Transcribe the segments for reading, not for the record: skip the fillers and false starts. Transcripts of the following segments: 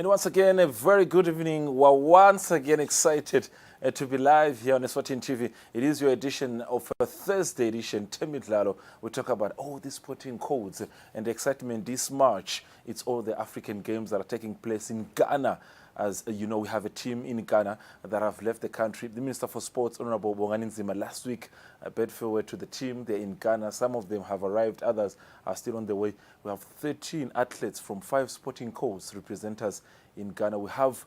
And once again, a very good evening. We're once again excited to be live here on Eswatini TV. It is your edition of a Thursday edition, Temidlalo. We talk about all the sporting codes and the excitement this March. It's all the African games that are taking place in Ghana. As you know, we have a team in Ghana that have left the country. The Minister for Sports, Honorable Bongani Nzima, last week bid farewell to the team. They're in Ghana. Some of them have arrived. Others are still on the way. We have 13 athletes from 5 sporting codes represent us in Ghana. We have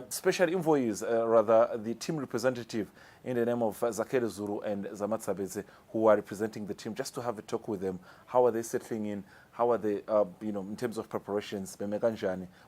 special envoys, the team representative in the name of Zakele Zulu and Zamatsabeze, who are representing the team, just to have a talk with them. How are they settling in? How are they, in terms of preparations?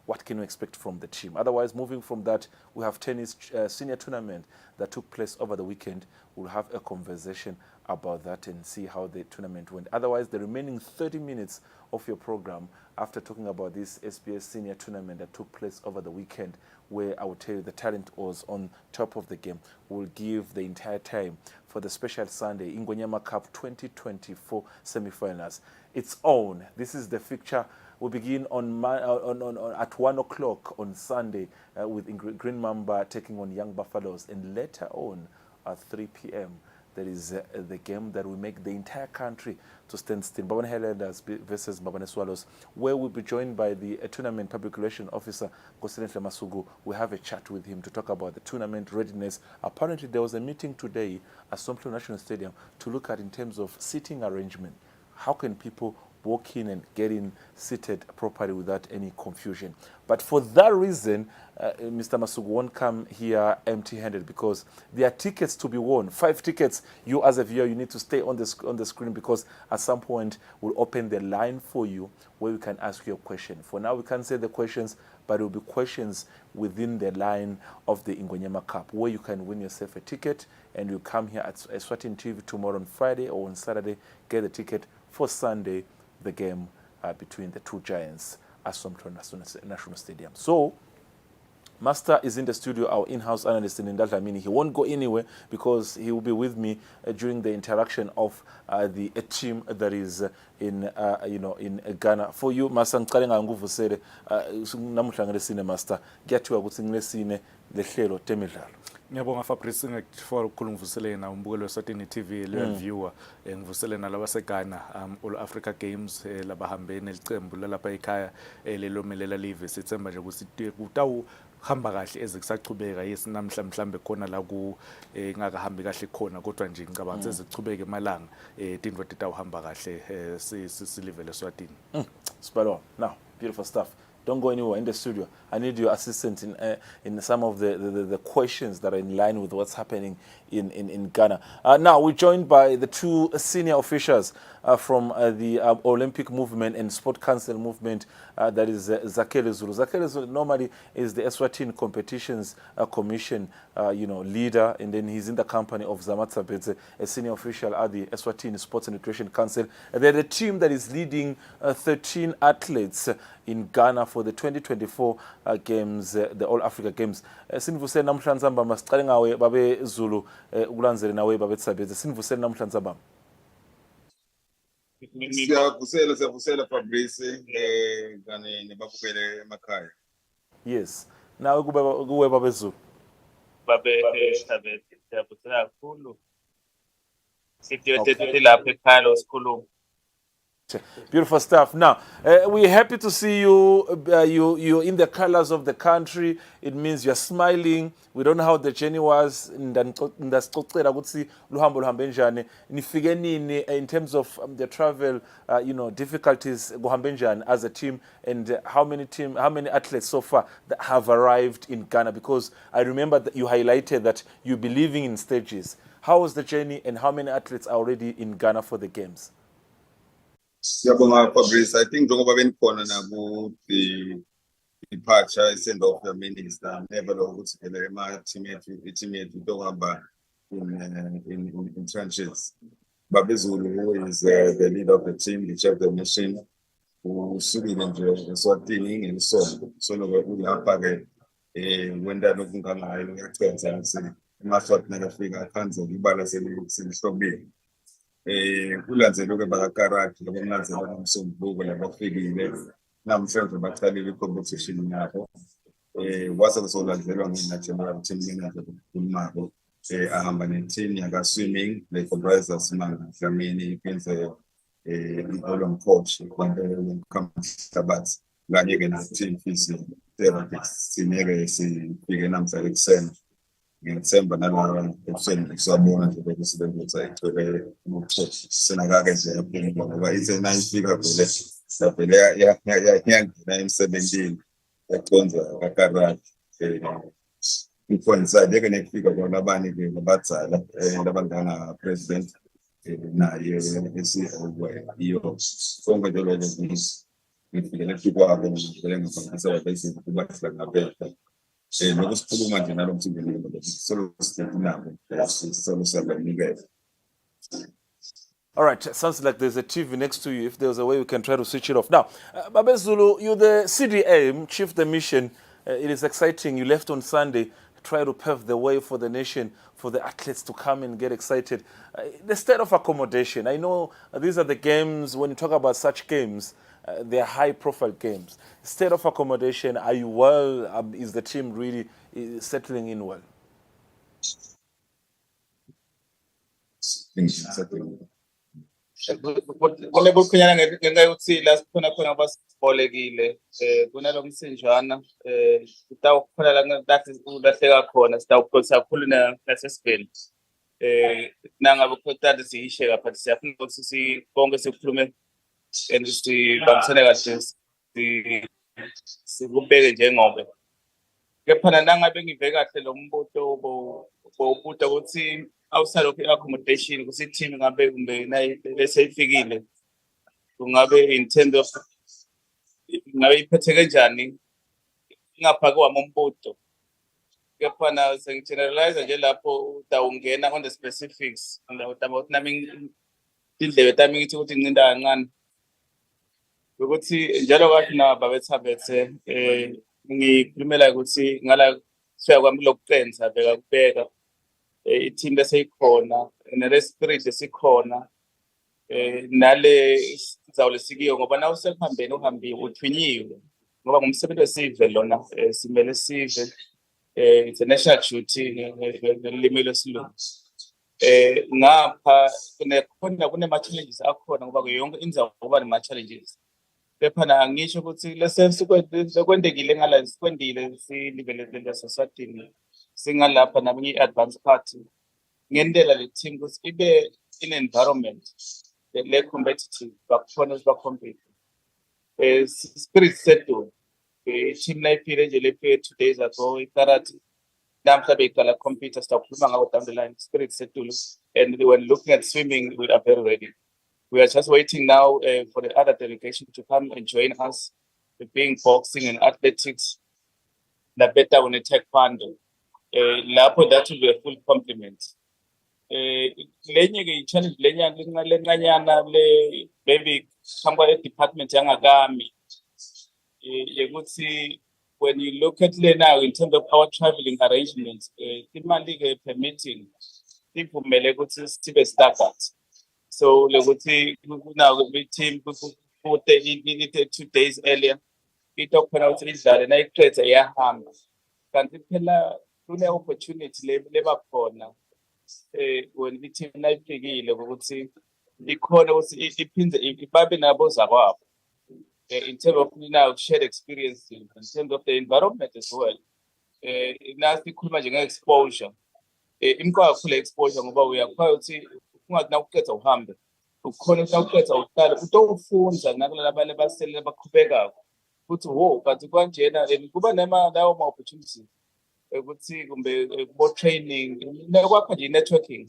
What can we expect from the team? Otherwise, moving from that, we have tennis senior tournament that took place over the weekend. We'll have a conversation about that and see how the tournament went. Otherwise, the remaining 30 minutes of your program, after talking about this SBS senior tournament that took place over the weekend, where I will tell you the talent was on top of the game, we'll give the entire time for the special Sunday Ingonyama Cup 2024 semi-finals its own. This is the fixture. We begin at 1 o'clock on Sunday with Green Mamba taking on Young Buffaloes, and later on at 3 p.m. There is the game that will make the entire country to stand still. Babane Highlanders versus Babane Swallows, where we'll be joined by the tournament public relations officer, Kosinenhle Masugu. We have a chat with him to talk about the tournament readiness. Apparently, there was a meeting today at Somtlo National Stadium to look at in terms of seating arrangement. How can people walk in and get in seated properly without any confusion? But for that reason, Mr. Masugu won't come here empty-handed, because there are tickets to be won. 5 tickets. You as a viewer, you need to stay on the screen, because at some point we'll open the line for you where you can ask your question. For now, we can't say the questions, but it will be questions within the line of the Ingonyama Cup, where you can win yourself a ticket, and you come here at Eswatini TV tomorrow on Friday or on Saturday, get a ticket for Sunday, the game between the two giants at Somtlo National Stadium. So, Master is in the studio, our in-house analyst in Ndadlamini. He won't go anywhere because he will be with me during the interaction of the team that is in Ghana. For you, Master, ngicale nganguvusele namuhla ngelesine, Master. Get you ukuthi ngilesine lehlelo Temidlalo. Ngiyabonga Fabrice ngikuthora ukukhuluma ngivusele na umbukelo weSwatini TV le viewer ngivusele nalabo baseGhana All Africa Games labahambe nelicembu lalapha ekhaya lelomelela live. Sithemba nje ukuthi kutawu hamba kahle ezikusachubeka yesinamhla mhlambe khona la ku ngakahambi kahle khona, kodwa nje ngicabanga sezichubeke emalanga tindwa titawuhamba kahle silive leSwatini. Spell on. Now, beautiful stuff. Don't go anywhere in the studio. I need your assistance in some of the questions that are in line with what's happening in Ghana. Now, we're joined by the 2 senior officials from the Olympic movement and Sport Council movement, that is Zakele Zulu. Zakele Zulu normally is the Eswatini Competitions Commission leader, and then he's in the company of Zamatsabeze, a senior official at the Eswatini Sports and Recreation Council. They're the team that is leading 13 athletes in Ghana for the 2024 games, the All Africa Games. Sinivusele namhlanje nzamba masiqale ngawe babe Zulu ukulandzele nawe babe Tsabeze. Sinivusele namhlanje nzamba. Siyavusela Fabrice kanye nebabukele emakhaya. Yes. Nawe kuwe babe Zulu. Babe Tsabeze siyavusela kakhulu. Sithethe lapha ekhaya losikhuluma. Beautiful stuff. Now, we're happy to see you. You're in the colors of the country. It means you're smiling. We don't know how the journey was. In terms of the travel, difficulties as a team, and how many athletes so far that have arrived in Ghana? Because I remember that you highlighted that you'll be living in stages. How was the journey, and how many athletes are already in Ghana for the games? Siyabonga Fabrice. I think njengoba benikhona nabo the departure send off the minister never ukuthi vele team yethu tohamba in trenches. Babe Zulu, who is the leader of the team, the chief of the mission, usukile nje eSwatini ngelisonto. So ulapha ke wenda nokungangayo ngiyacela ukuthi emaswati nakafika akhanze ibala selihlobile. Kulandzelwe ke bakakarati labomlandzela nomsombuluko labafikile namhlanje baqalile i-competition yabo. wase kuzolandzelwa ngina-general team manager uMaro ahamba ne-team yaka-swimming le-comprise Simanga Dlamini iphindze i-column coach Mkhamhlabathi kanye-ke ne-team physiotherapist singeke sifike namhlanje ekuseni ngiyethemba nalaba ebusweni kusabona nje ukuthi sibenza igcwele ubuchwepheshe senakake nje yaphuma ngoba ithe nayifika vele yangena emsebenzini yaconza kakarati coincide-ke nekufika kwalabanye-ke abadzala labangana president naye iyo sonke nje lokho ngifikele kwabo ngivele ngibangisa babezile kubahlangabeza nokusikhuluma nje nalo mthimba solo nabo solo sabanikeza. All right, sounds like there's a TV next to you. If there's a way we can try to switch it off. Now, Babezulu, you're the CDA, Chief the Mission. It is exciting. You left on Sunday, try to pave the way for the nation, for the athletes to come and get excited. The state of accommodation. I know these are the games, when you talk about such games, they're high-profile games. State of accommodation, are you well? Is the team really settling in well? Kule bukhanyana ngenxa yokuthi la sikhona khona abasibolekile kunalo msinjana sitawukhona la ngathi ulahleka khona sitawuphosa kakhulu nasesibheni nangabe khotata siyisheka but siyafuna ukuthi sibonke sikhulume and sibambisane kahle sikubeke njengobe kepha nangabe ngive kahle lo mbuto bobuta ukuthi outside of accommodation kusi team ngabe kumbe bese ifikile kungabe in terms of ngabe iphethe kanjani ngapha kwami umbuto kepha na sengigeneralize nje lapho utawungena on the specifics about nami indlebe tami ngithi ukuthi ngincinda kancane ukuthi njalo kathi na babethabethe ngikhulumela ukuthi ngala sifika kwami lokuqenza beka kubeka i-team leseyikhona nale-spirit esikhona nale sizawule sikiyo ngoba na usekuhambeni uhambiwe uthwinyiwe ngoba ngumsebenzi wesive lona simele sive it's a national duty ngelimi lesilungu ngapha kunema-challenges akhona ngoba yonke indzawo kuba nema-challenges kepha na ngisho ukuthi lesekwendekile ngala sikwendile silibele Eswatini singalapha nami i-advance party ngendlela le team ukuthi ibe in environment le competitive bakhona sibacompete spirit settled team life nje lepe 2 days ago ikarati namhla beqala compete sitakhuluma ngawo down the line spirit settled and when looking at swimming we are very ready. We are just waiting now for the other delegation to come and join us, being boxing and athletics, the better when they take part. Lapho that will be a full complement. Lenye challenge lenyana maybe somewhere department yangagami. When you look at it now in terms of our traveling arrangements, imali permitting people may go to staggered. So leguti now the team put it 2 days earlier. It opened out idlale na iqedza iyahamba. Kanti phela kune opportunity leba khona when the team nayifikile ukuthi ikhona ukuthi iphinde ibabe nabo zakwabo in terms of now shared experience in terms of the environment as well. Nasi ikhuluma nje nge-exposure. Imqoka kakhulu exposure ngoba uyakwazi ukuthi ungathi nawuqedza uhambe ukhona ukuthi nawuqedza uhlale utofunda nakulabanye basele baqhubekayo ukuthi kanti kanjena kuba lawo ma-opportunities ukuthi kumbe more training kwakha nje networking.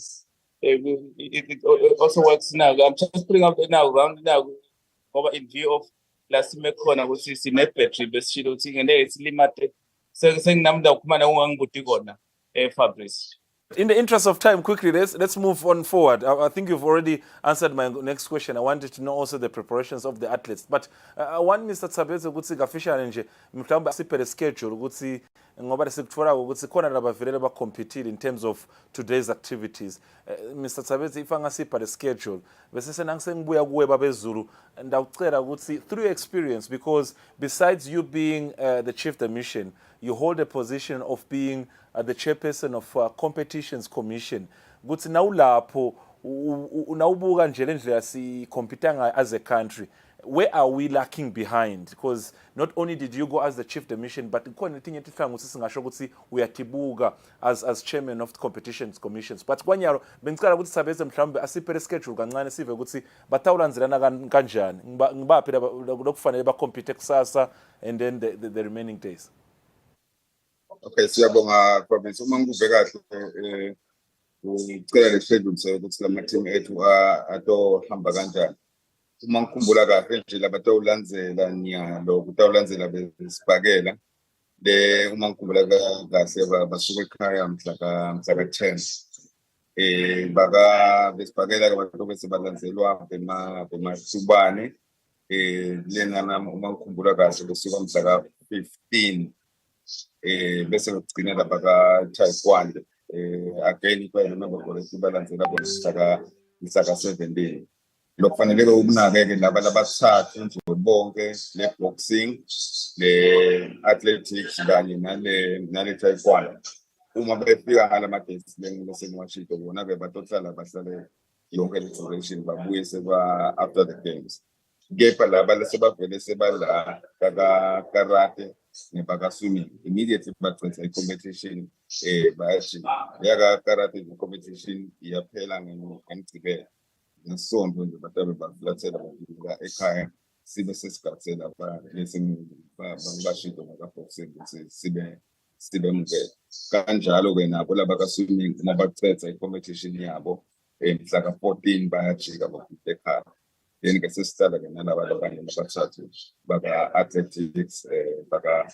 It also works now. I'm just putting out now around now ngoba in view of lasime khona ukuthi sine-battery besishilo ukuthi ngeke silimate senginamda ukukhuluma nawe ungangibuti kona Fabrice In the interest of time, quickly, let's move on forward. I think you've already answered my next question. I wanted to know also the preparations of the athletes. But I want Mr. Tsabeze ukuthi official nje mhlawumbe asiphe schedule ukuthi ngoba sikuthola ukuthi khona labavele bacompete in terms of today's activities. Mr. Tsabeze if angasipha the schedule bese senangisengibuya kuwe babezulu ndawucela ukuthi through your experience, because besides you being the chief the mission, you hold a position of being the chairperson of competitions commission. Ukuthi nawulapho nawubuka nje lendlela si compete as a country, where are we lacking behind? Because not only did you go as the chief the mission, but khona etinye tifanga ukuthi singasho ukuthi uyatibuka as chairman of the competitions commissions. But kwanyalo bengicela ukuthi Sabeze mhlawumbe asiphe schedule kancane sive ukuthi batawulanzelana kanjani ngibaphi lokufanele ba compete kusasa and then the remaining days. Okay, siyabonga Province. Uma ngikuve kahle ucela le schedule ukuthi lama team ethu atohamba kanjani. Uma ngikhumbula kahle nje labatawulandzela nyalo kutawulandzela besibhakela uma ngikhumbula kahle basuka ekhaya mhla ka 10 besibhakela ke abantu bese balandzelwa bemasubane lena uma ngikhumbula kahle besuka mhla ka 15 bese kugcina lapha ka Taekwondo again if I remember correctly balandzela mhla ka 17. Lokufanele ukunake laba labathathu nje bonke le boxing le athletics kanye nale taekwondo uma befika ngalama days bese ngiwashito bona ke batohlala bahlale yonke le duration babuye seba after the games. Kepha laba lesebavele sebala ka karate nebaka swimming immediately baqeda i-competition bayashi yaka karate competition iyaphela ngomgcibelo nesonto nje batabe baflathela bakufika ekhaya sibe sesigathela bashito ngakaboxing ukuthi sibe mngeke kanjalo ke nabo laba ka swimming uma baqeda i-competition yabo mhla ka 14 bayajika bafika ekhaya. Then ke sesitala ke nalaba abanye nabathathu baka athletics baka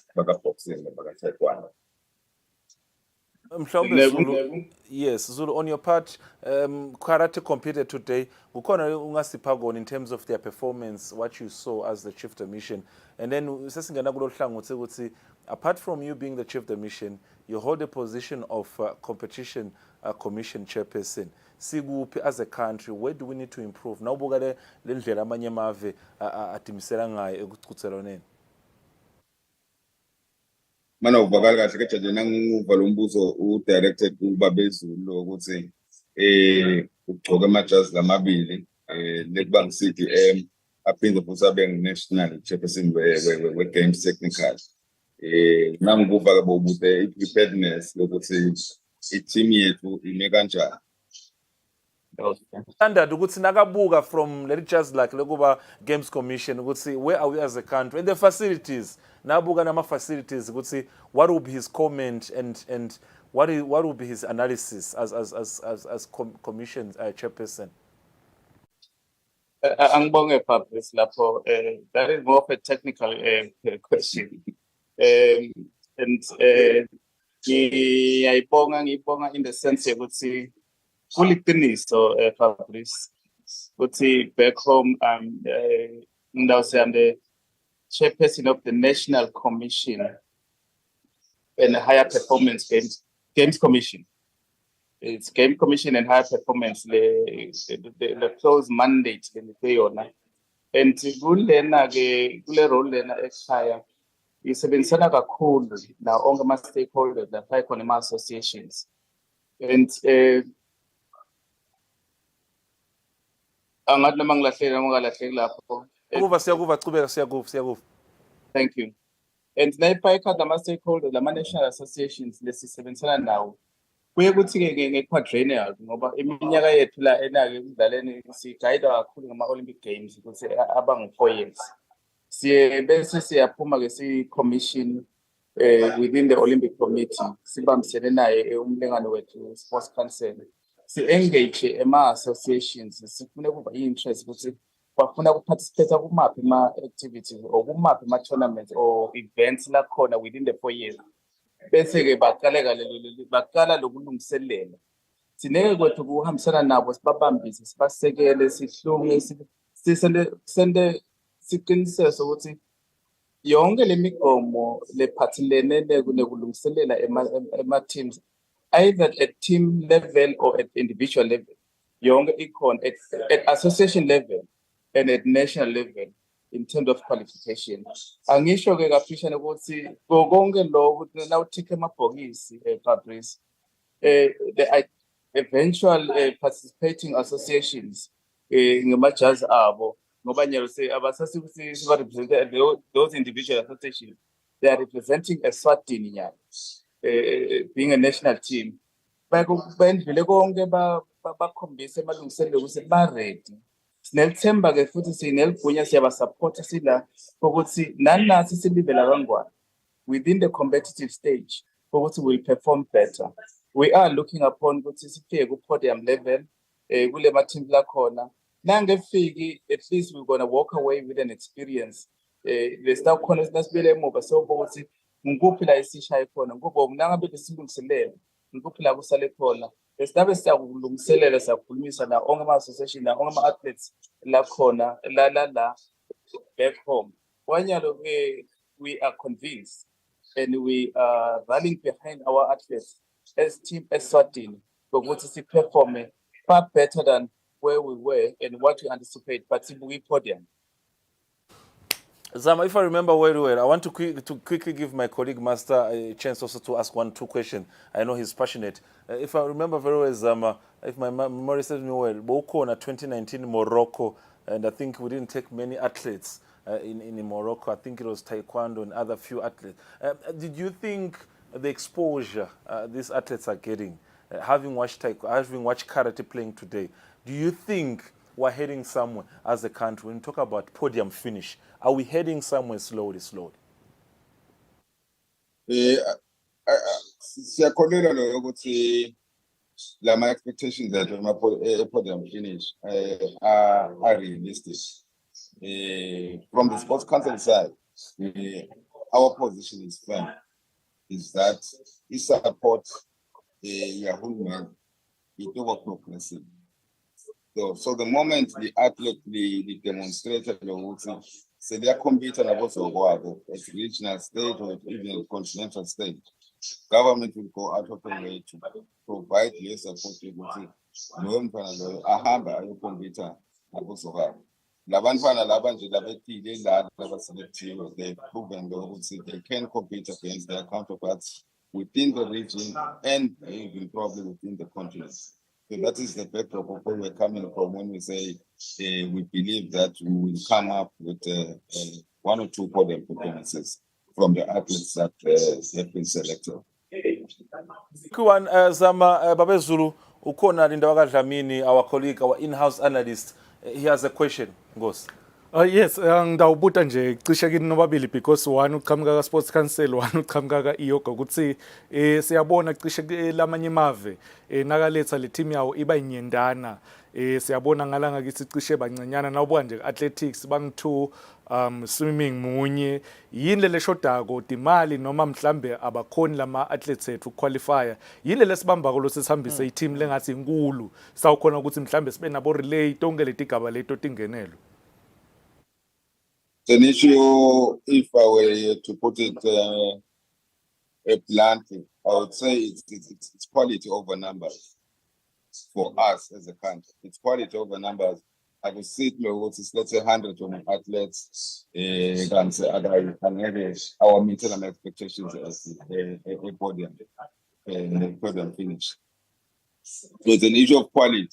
boxing baka taekwondo. Zulu, yes, Zulu, on your part, karate competed today. Kukhona ungasipha kona in terms of their performance, what you saw as the chief the mission. And then sesingena kulo hlangothi ukuthi apart from you being the chief the mission, you hold the position of competition commission chairperson. Siguphi as a country, where do we need to improve? Nawubuka le ndlela amanye amave atimisela ngayo ekuchuthelwaneni. Mana uvakala kahle ke nje nanguva lo mbuzo u-directed kubabezulu ukuthi ugcoka amajazi lamabili lekuba ngi-CDM aphinde futhi abe ngi-national chairperson we-games technical. Nanguva ke bobude i-preparedness lokuthi i-team yethu ime kanjani. Standard ukuthi nakabuka from let it just like lokuba games commission ukuthi where are we as a country and the facilities nabuka nama facilities ukuthi what will be his comment and what will be his analysis as commission chairperson. Angibonge Fabrice lapho that is more of a technical question and ngiyibonga in the sense ukuthi kuliqiniso Fabrice ukuthi back home I'm the chairperson of the National Commission and Higher Performance Games Commission. It's Game Commission and Higher Performance the close mandate in the and kule role lena ekhaya isebenzisana kakhulu na onke ama stakeholders lapha khona ama associations and angathi noma ngalahleki lapho Siyakuva chubeka. Thank you. And nayiphayikha ama stakeholders lama national associations lesisebenzisana nawo kuye kuthi ke ngequadrennial ngoba iminyaka yethu la enake ukudlaleni sigayida kakhulu ngama Olympic Games ukuthi abangu 4 years siye bese siyaphuma ke si commission within the Olympic Committee sibambisene naye umlengane wethu sports council si engage ema associations sifuna kuba interest ukuthi bafuna ukuparticipate kumaphi ama activities or kumaphi ama tournaments or events la khona within the 4 years bese-ke baqala lokulungiselela. Sineke kwethu kuhambisana nabo sibabambise sibasekele sihlunge sende siqiniseke sokuthi yonke le migomo lephathelene nekulungiselela ema-teams either at team level or at individual level yonke ikhona at association level and at national level in terms of qualification. Angisho-ke kafishane ukuthi konke lokho ukuthi nawuthikhe amabhokisi Fabrice the eventual participating associations ngemajazi abo ngoba nyalo siba-represent those individual associations they are representing Eswatini nyalo being a national team bendlule konke bakhombise emalungiselelo ukuthi ba-ready. Sinelithemba-ke futhi sineligunya siyabasupporta sila ukuthi nanathi silivela kangwane within the competitive stage ukuthi we'll perform better. We are looking upon ukuthi sifike ku-podium level kule ma-teams lakhona nangefiki at least we're going to walk away with an experience lesitawukhona sinasibuyele emuva sobona ukuthi ngikuphi la esishaye khona ngoba nangabe besilungiselela ngikuphi la kusale khona besinabe siyakulungiselela siyakhulumisa na onke ama-association na onke ama-athletes lakhona la back home kwanyalo we are convinced and we are rallying behind our athletes as team Eswatini ukuthi si-perform far better than where we were and what we anticipate, but we podium. Zama, if I remember very well, I want to quickly give my colleague Master a chance also to ask 1-2 questions. I know he's passionate. If I remember very well, Zama, if my memory serves me well, Boko in 2019 Morocco, and I think we didn't take many athletes in Morocco. I think it was taekwondo and other few athletes. Did you think the exposure these athletes are getting, having watched karate playing today, do you think we're heading somewhere as a country? When you talk about podium finish, are we heading somewhere slowly? Siyakholelwa lo ukuthi lama expectations that podium finish are realistic. From the sports council side, our position is firm. Is that it support Yahoo it over progressive. So the moment the athlete the demonstrated so they are competing also at regional stage or even continental stage, government will go out of the way to provide less support to ahamba ayokompita nakuzoba labantwana laba nje labethile la labaselective they've proven ukuthi they can compete against their counterparts within the region and even probably within the continent. So that is the backdrop of where we're coming from when we say we believe that we will come up with 1 or 2 podium performances from the athletes that have been selected. Zama Babezulu, ukona Linda Wakadlamini, our colleague, our in-house analyst, he has a question. Goes. Yes, ngidawubuta nje cishe kini nobabili because one uqhamuka ka Sports Council, one uqhamuka ka IOGA ukuthi siyabona cishe lamanye mave nakaletha le team yawo iba inyendana siyabona ngalanga kithi cishe bancenyana nawubuka nje athletics bang2 swimming munye yini le shodako imali noma mhlambe abakhoni lama athletes ethu qualifier yini lesibamba ko losihambise i-team lengathi inkulu sawukhona ukuthi mhlambe sibe nabo relay tonke letigaba leto tingenelo. It's an issue, if I were to put it bluntly, I would say it's quality over numbers for us as a country. It's quality over numbers. I could see let's say 100 athletes can say our minimum expectations as a podium finish. So it's an issue of quality.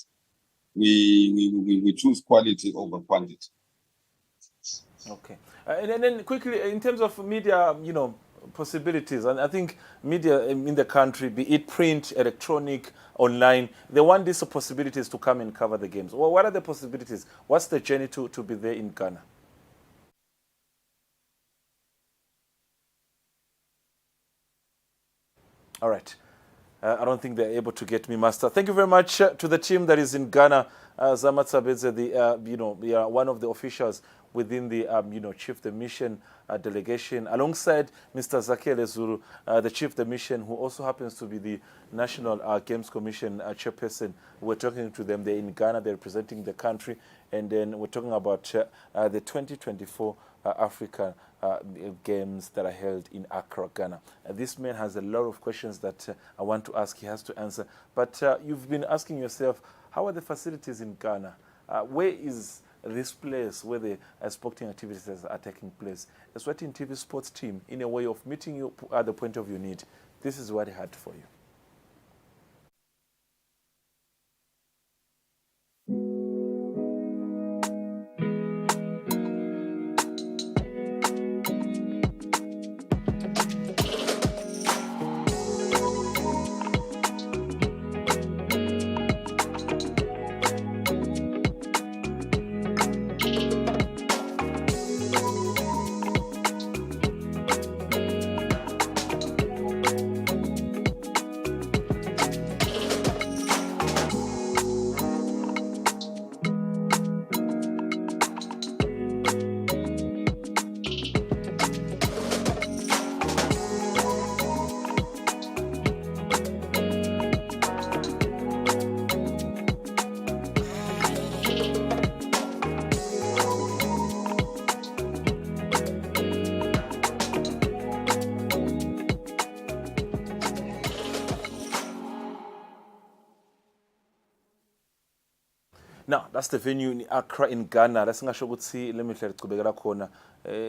We choose quality over quantity. Okay. And then quickly, in terms of media, possibilities, and I think media in the country, be it print, electronic, online, they want these possibilities to come and cover the games. Well, what are the possibilities? What's the journey to be there in Ghana? All right. I don't think they're able to get me, Master. Thank you very much to the team that is in Ghana. Zamatsabedze, one of the officials within the chief the mission delegation, alongside Mr. Zakele Zulu, the chief the mission, who also happens to be the National Games Commission chairperson. We're talking to them. They're in Ghana. They're representing the country, and then we're talking about the 2024 African Games that are held in Accra, Ghana. This man has a lot of questions that I want to ask. He has to answer. But you've been asking yourself, how are the facilities in Ghana? Where is this place where the sporting activities are taking place? Eswatini TV sports team, in a way of meeting you at the point of your need. This is what he had for you. Now, that's the venue in Accra in Ghana. Lasingasho ukuthi lemidlalo icubekela khona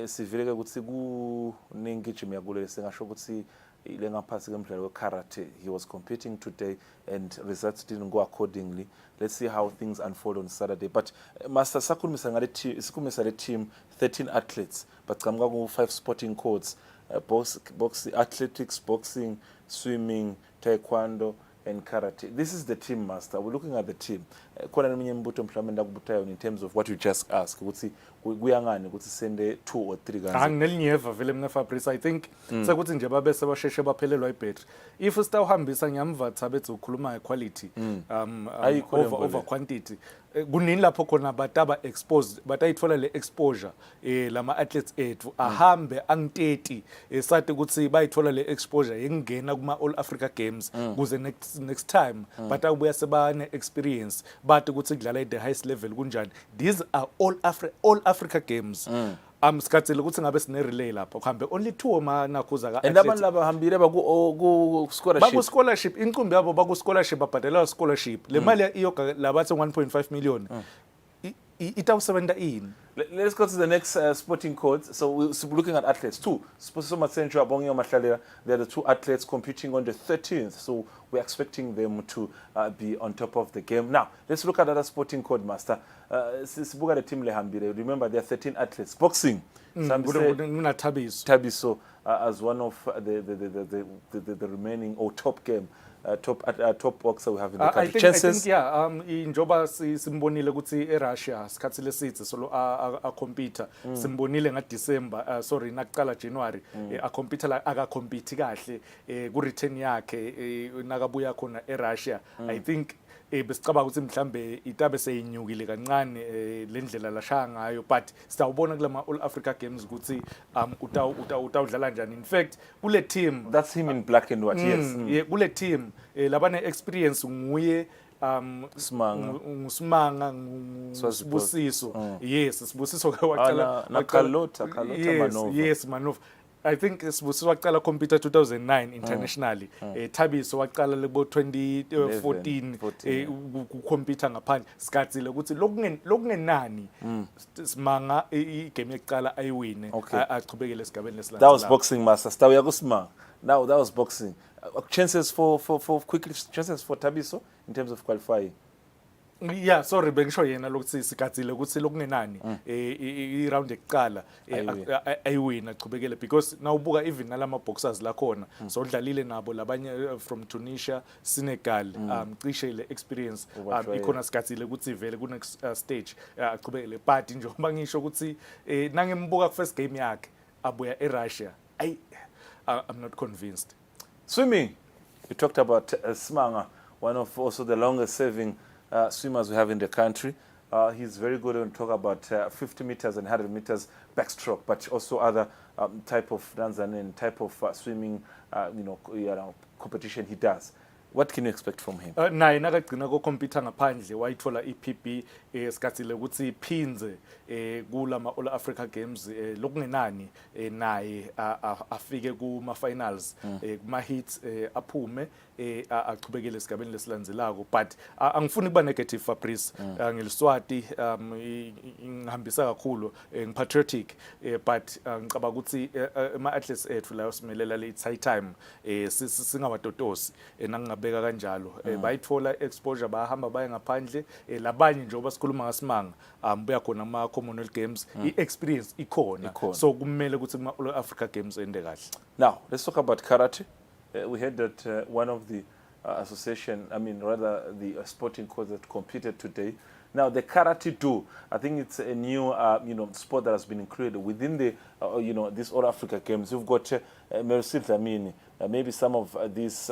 sivileke ukuthi kuningi gym yakule singasho ukuthi ile ngaphansi kwemidlalo we-karate. He was competing today and results didn't go accordingly. Let's see how things unfold on Saturday. But Master sakhulumisa ngale team 13 athletes but qhamuka ku 5 sporting codes, boxing, athletics, boxing, swimming, taekwondo and karate. This is the team, Master. We're looking at the team. Khona neminye imibuto mhlawumbe ndakubutayo in terms of what you just asked ukuthi kuyangani ukuthi sende 2 or 3 guys. Angilinyeva vele mina Fabrice, I think sekuthi nje babese basheshe baphelelwa ibattery. If sitawuhambisa ngiyamva bethu ukhuluma ngequality over quantity. Kunini lapho khona bataba exposed batayithola le exposure lama athletes ethu ahambe ang30 sathi ukuthi bayithola le exposure yengena kuma All Africa Games kuze next time batabuya sebane experience but ukuthi kudlala at the highest level kunjani. These are all Africa Games. Sikathile ukuthi ngabe sine relay lapha kuhambe only 2 nakhuza ka and abantu laba hambile baku scholarship. Baku scholarship incumbi yabo baku scholarship babhadela scholarship. Le mali iyoga labathi 1.5 million. Itawusebenza ini? Let's go to the next sporting codes. So we're looking at athletes. 2. They're the 2 athletes competing on the 13th. So we're expecting them to be on top of the game. Now, let's look at other sporting code, Master. The team Lehambile. Remember, there are 13 athletes. Boxing. Tabiso as one of the remaining or top game. Top boxer we have in the country. I think yeah, injoba simbonile ukuthi eRussia sikhathi lesithe solo a compete simbonile ngaDecember sorry nakuqala January a compete la aka compete kahle ku return yakhe nakabuya khona eRussia. I think besicabanga ukuthi mhlambe itabe seyinyukile kancane lendlela lashaya ngayo but sitawubona kulama All Africa Games ukuthi utawudlala njani. In fact kule team that's him in black and white. Yes. Kule team labane experience nguye Smanga Sibusiso. Yes, Sibusiso waqala Kalota Manova. Yes, Manova. I think Sibusiso waqala compete 2009 internationally. Tabiso waqala lebo 2014 compete ngaphandle. Sikathile ukuthi lokungenani Smanga igame yokuqala ayiwine aqhubekele esigabeni lesilandelayo. That was boxing, Master. Stawuya kuSmanga. Now that was boxing. Chances for Tabiso in terms of qualifying. Yeah, sorry bengisho yena lokuthi sikathile ukuthi lokungenani I round ekuqala ayiwina aqhubekele because nawubuka even nalama boxers la khona so udlalile nabo labanye from Tunisia, Senegal cishe le experience ikhona sikathile ukuthi vele ku next stage aqhubekele but njengoba ngisho ukuthi nangembuka ku first game yakhe abuya eRussia I'm not convinced. Swimming, you talked about Smanga, one of also the longest serving swimmers we have in the country. He's very good when talk about 50 meters and 100 meters backstroke, but also other type of Tanzanian type of swimming, competition he does. What can you expect from him? Naye nakagcina kokompyutha ngaphandle wayithola iPB sikathile ukuthi iphinze kulama All Africa Games lokungenani naye afike kuma finals kuma hits aphume achubekele esigabeni lesilandzelako, but angifuni kuba negative Fabrice, ngiliswati ngihambisa kakhulu ngipatriotic, but ngicabanga ukuthi ama athletes ethu la simelela le high time singawatotosi nangingabeka kanjalo, bayithola exposure bahamba baye ngaphandle, labanye njengoba sikhuluma ngasimanga buya khona ama Commonwealth Games, i-experience ikhona, so kumele ukuthi kuma All Africa Games ende kahle. Now let's talk about karate. We heard that one of the association, the sporting codes that competed today. Now the karate do, I think it's a new sport that has been included within the this All Africa Games. You've got Mercy Dlamini. Maybe some of these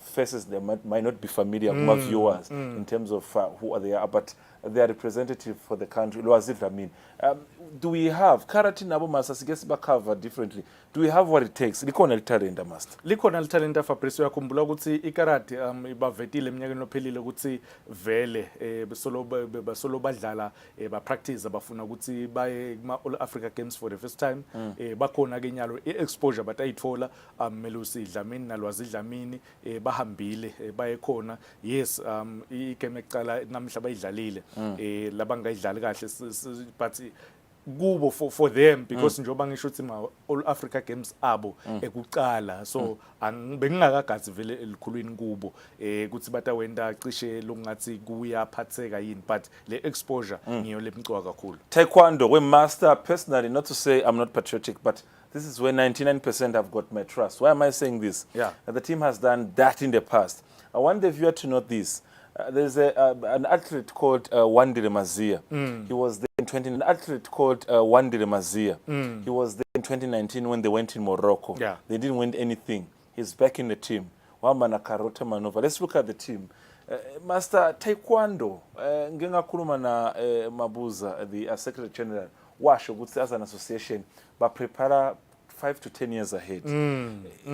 faces they might not be familiar to my viewers in terms of who they are, but they are representative for the country. Do we have karate nabo master sigesi bakava differently? Do we have what it takes? Likhona litalenta master. Likhona litalenta Fabrice, uyakhumbula ukuthi ikarate bavetile eminyakeni ophelile ukuthi vele basolo badlala ba practice bafuna ukuthi baye kuma All Africa Games for the first time. Bakhona ke nyalo exposure batayithola Melusi Dlamini naLwazi Dlamini bahambile baye khona. Yes, igame ekuqala namhla bayidlalile labangayidlali kahle, but kubo for them because njoba ngisho ukuthi ma All Africa Games abo ekuqala, so bengingakagazi vele elikhulwini kubo ukuthi batawenda cishe longathi kuyaphatheka yini, but le exposure ngiyo lemcwa kakhulu. Taekwondo we master personally, not to say I'm not patriotic, but this is where 99% have got my trust. Why am I saying this? Yeah. The team has done that in the past. I want the viewer to note this. There's an athlete called Wandile Mazia. He was there in 2019. He was there in 2019 when they went in Morocco. Yeah. They didn't win anything. He's back in the team. Wamana Karota Manova. Let's look at the team. Master Taekwondo, ngengakhuluma na Mabuza, the Secretary General, washo ukuthi as an association ba prepare 5 to 10 years ahead.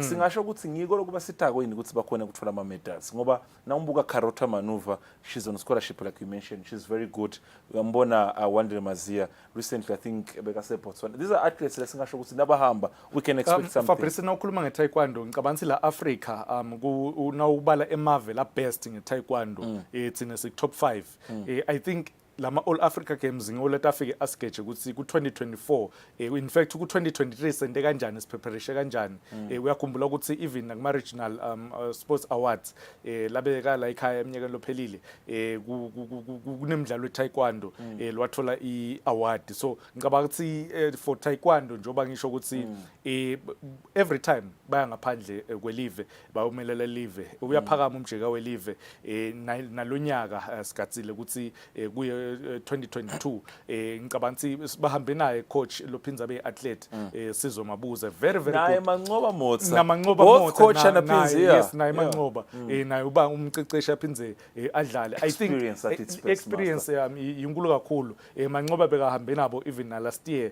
Singasho ukuthi ngiko lokuba sithako yini ukuthi bakhona ukuthola ama medals ngoba nawumbuka Karota Maneuver, she's on scholarship like you mentioned, she's very good. Uyambona Wandile Mazia recently, I think bekase Botswana. These are athletes lesingasho ukuthi nabahamba we can expect something. Fabrice, nawukhuluma ngeTaekwondo ngicabanga la Africa nawubala emave la best ngeTaekwondo thina sik top 5. I think lama All Africa Games ngoleta afike askeje ukuthi ku 2024 in fact ku 2023 sende kanjani sipreparation kanjani. Uyakhumbula ukuthi even nakuma regional sports awards labeka la ekhaya eminyakeni lophelile kunemidlalo weTaekwondo lwathola iaward, so ngicabanga ukuthi for Taekwondo njoba ngisho ukuthi every time baya ngaphandle kwelive bayomelela live uyaphakama umjeka welive nalonyaka sikathile ukuthi kuye 2022 ngicabanga ukuthi bahambe naye coach lophinza be athlete Sizwe Mabuza, very good. Naye Mancoba Motsa. Na Mancoba Both Motsa coach and Phinze, yes, naye Mancoba naye uba umceceshi aphinze adlale. I think experience inkulu kakhulu. Mancoba bekahambe nabo even last year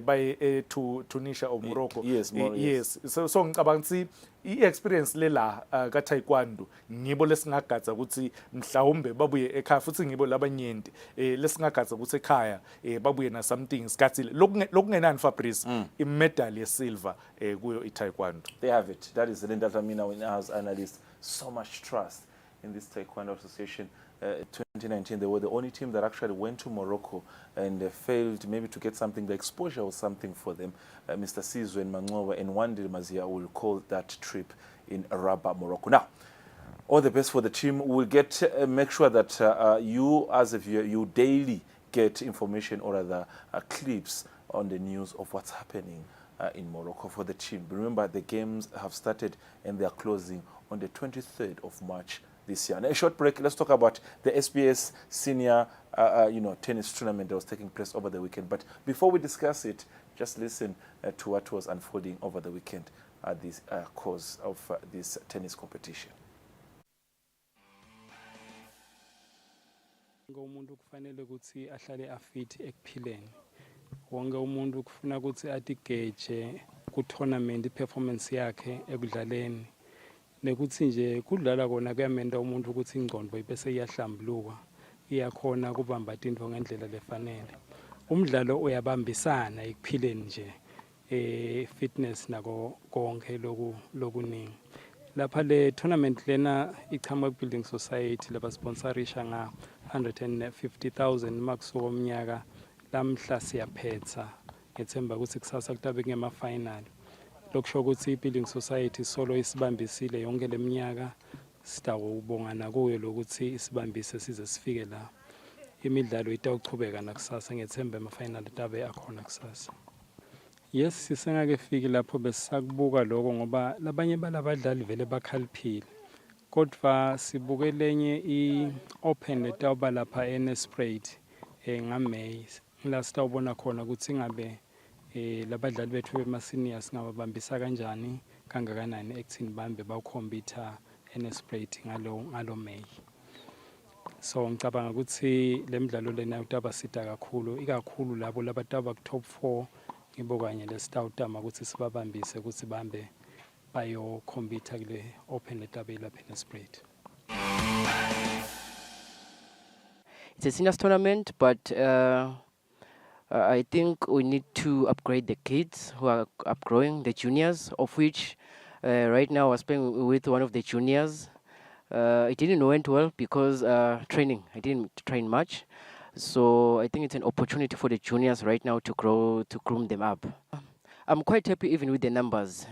by to Tunisia or Morocco. Yes. So ngicabanga ukuthi i-experience lela ka Taekwondo ngibo lesingagadza ukuthi mhlawumbe babuye ekhaya, futhi ngibo labanyenti lesingagadza ukuthi ekhaya babuye na something sikathile lokungenani Fabrice imedal ye-silver kuyo i-Taekwondo. They have it. That is Linda Dlamini, in-house analyst. So much trust in this Taekwondo Association. 2019, they were the only team that actually went to Morocco and failed maybe to get something. The exposure was something for them. Mr. Sizwe and Mancoba and Wandile Mazia will call that trip in Rabat, Morocco. Now, all the best for the team. We'll make sure that you, as a viewer, you daily get information or other clips on the news of what's happening in Morocco for the team. Remember, the games have started and they are closing on the 23rd of March this year. And a short break, let's talk about the SBS senior tennis tournament that was taking place over the weekend. But before we discuss it, just listen to what was unfolding over the weekend at this course of this tennis competition. Umuntu kufanele ukuthi ahlale afit ekuphileni. Wonke umuntu kufuna ukuthi atigeje ku-tournament i-performance yakhe ekudlaleni. Nekuthi nje kudlala kona kuyamenta umuntu ukuthi ingqondo bese iyahlambuluka, iyakhona kubamba into ngendlela lefanele. Umdlalo uyabambisana ekuphileni nje, fitness nako konke lokuningi. Lapha le tournament lena ichama building society labasponsorisha nga 150,000 makusuka omnyaka lamhla siyaphetha ngethemba ukuthi kusasa kutabe ngema final. Lokusho ukuthi i-building society solo isibambisile yonke leminyaka, sitawubongana kuyo lokuthi isibambise size sifike la. Imidlalo itawuchubeka nakusasa ngethemba ama-final tabe akhona kusasa. Yes, sisengake fiki lapho besakubuka lokho ngoba labanye balabadlali vele bakhaliphile. Kodwa sibuke lenye i-open letawuba lapha eNespread ngaMay. La sitawubona khona ukuthi ngabe labadlali bethu bema-seniors ngababambisa kanjani kangakanani ekuthini bambe bawukhompyutha eNespread ngalo May. So ngicabanga ukuthi le midlalo lena utaba sita kakhulu, ikakhulu labo labataba ku-top 4 ngibo kanye lesitawutama ukuthi sibabambise ukuthi bambe bayo khompyutha kule open letabe lapha eNespread. It's a seniors tournament, but I think we need to upgrade the kids who are upgrowing, the juniors, of which right now I was playing with one of the juniors. It didn't went well because training. I didn't train much. So I think it's an opportunity for the juniors right now to grow, to groom them up. I'm quite happy even with the numbers.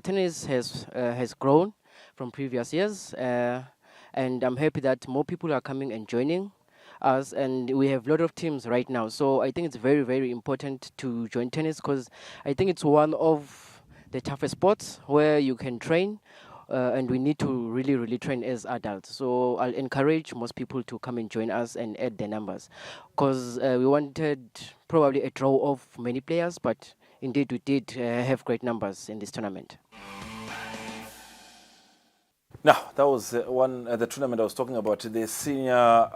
Tennis has grown from previous years, and I'm happy that more people are coming and joining us, and we have a lot of teams right now. So I think it's very, very important to join tennis because I think it's one of the toughest sports where you can train, and we need to really, really train as adults. So I'll encourage most people to come and join us and add the numbers because we wanted probably a draw of many players, but indeed we did have great numbers in this tournament. Now, that was the tournament I was talking about, the senior,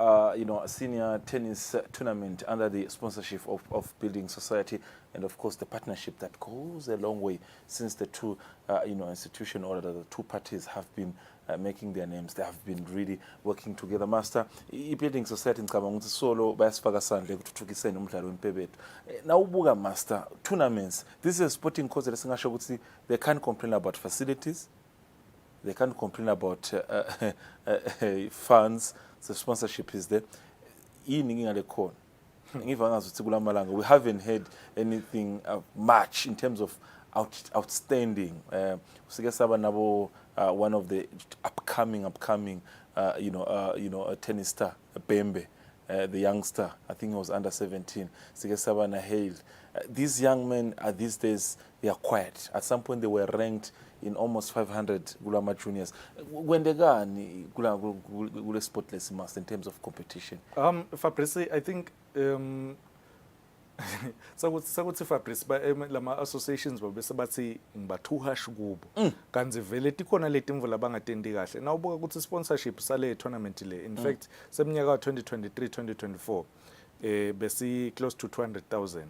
senior tennis tournament under the sponsorship of Building Society, and of course the partnership that goes a long way since the two, institution or the two parties have been making their names. They have been really working together. Master, Building Society ngicabanga ukuthi solo bayasifaka sandle ekuthuthukiseni umdlalo wempebethu. Now ubuka master tournaments. This is a sporting cause that singasho ukuthi they can't complain about facilities. They can't complain about funds. The sponsorship is there. We haven't had anything much in terms of outstanding. One of the upcoming, tennis star, Bembe, the youngster. I think he was under 17. These young men these days, they are quiet. At some point, they were ranked in almost 500 Gulama juniors. When they go Gula spotless master in terms of competition. Fabrice, I think sakuthi Fabrice lama associations babese bathi ngibathuhash kubo kanti vele tikhona leti imvula bangatendi kahle na ubuka ukuthi sponsorship sale tournament le in fact seminyaka 2023 2024 besi close to 200,000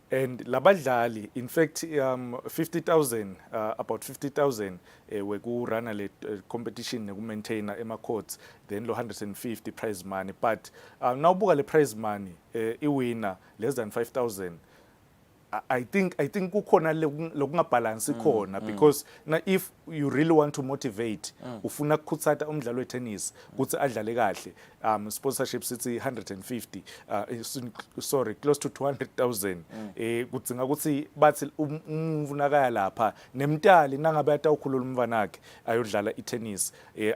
and labadlali in fact 50,000 about 50,000 weku run le competition neku maintain ema courts then lo 150 prize money but now buka le prize money I winner less than 5,000. I think kukhona lokungabalance khona because now if you really want to motivate ufuna ukukhuthaza umdlalo wetennis ukuthi adlale kahle sponsorship sithi 150 sorry close to 200,000 kudzinga ukuthi bathi umvunakaya lapha nemntali nangabe atawukhulula umvanakhe ayodlala itennis